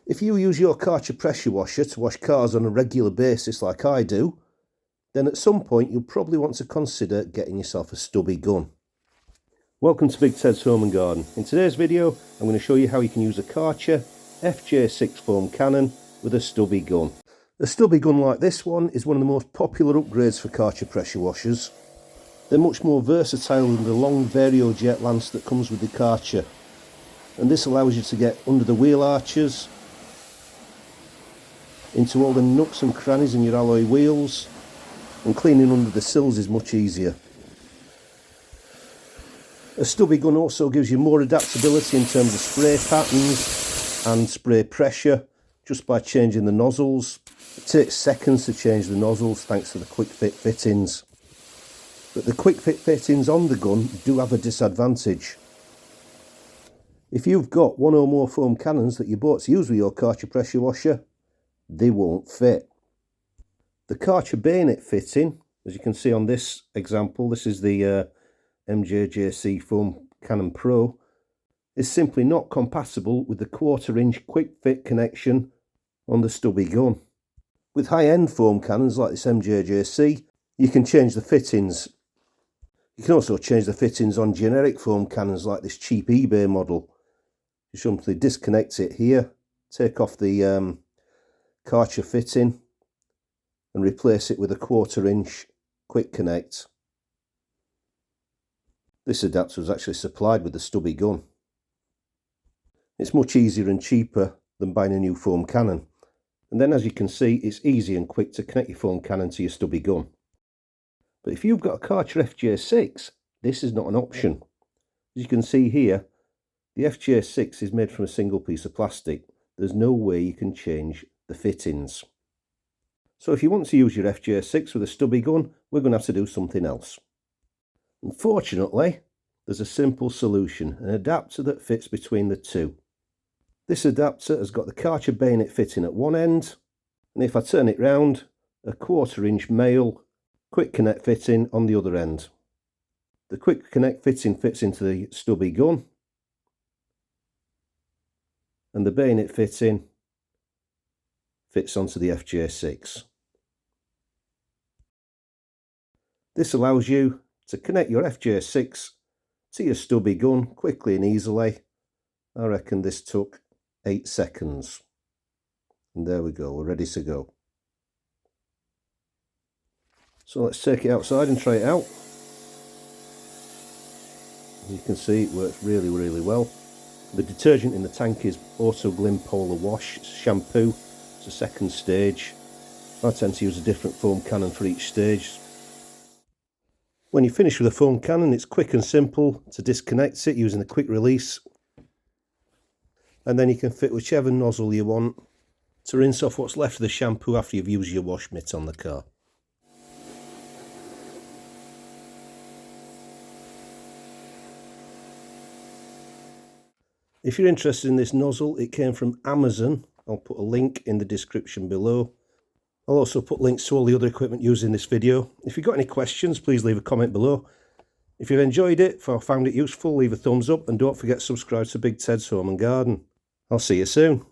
If you use your Karcher pressure washer to wash cars on a regular basis like I do, then at some point you'll probably want to consider getting yourself a stubby gun. Welcome to Big Ted's Home and Garden. In today's video I'm going to show you how you can use a Karcher FJ6 foam cannon with a stubby gun. A stubby gun like this one is one of the most popular upgrades for Karcher pressure washers. They're much more versatile than the long VarioJet lance that comes with the Karcher, and this allows you to get under the wheel arches, into all the nooks and crannies in your alloy wheels, and cleaning under the sills is much easier. A stubby gun also gives you more adaptability in terms of spray patterns and spray pressure just by changing the nozzles. It takes seconds to change the nozzles thanks to the quick fit fittings. But the quick fit fittings on the gun do have a disadvantage. If you've got one or more foam cannons that you bought to use with your Karcher pressure washer, they won't fit. The Karcher bayonet fitting, as you can see on this example, this is the MJJC foam cannon Pro, is simply not compatible with the 1/4 inch quick fit connection on the stubby gun. With high-end foam cannons like this MJJC, you can change the fittings. You can also change the fittings on generic foam cannons like this cheap eBay model. You simply disconnect it here, take off the Karcher fitting and replace it with a 1/4 inch quick connect. This adapter was actually supplied with the stubby gun. It's much easier and cheaper than buying a new foam cannon. And then, as you can see, it's easy and quick to connect your foam cannon to your stubby gun. But if you've got a Karcher FJ6, this is not an option. As you can see here, the FJ6 is made from a single piece of plastic. There's no way you can change the fittings. So if you want to use your FJ6 with a stubby gun, we're going to have to do something else. Unfortunately, there's a simple solution, an adapter that fits between the two. This adapter has got the Karcher bayonet fitting at one end, and if I turn it round, a 1/4 inch male quick connect fitting on the other end. The quick connect fitting fits into the stubby gun, and the bayonet fitting fits onto the FJ6. This allows you to connect your FJ6 to your stubby gun quickly and easily. I reckon this took 8 seconds. And there we go, we're ready to go. So let's take it outside and try it out. As you can see, it works really, really well. The detergent in the tank is AutoGlym Polar Wash Shampoo. It's a second stage. I tend to use a different foam cannon for each stage. When you finish with a foam cannon, it's quick and simple to disconnect it using a quick release. And then you can fit whichever nozzle you want to rinse off what's left of the shampoo after you've used your wash mitt on the car. If you're interested in this nozzle, it came from Amazon. I'll put a link in the description below. I'll also put links to all the other equipment used in this video. If you've got any questions, please leave a comment below. If you've enjoyed it, if I found it useful, leave a thumbs up, and don't forget to subscribe to Big Ted's Home and Garden. I'll see you soon.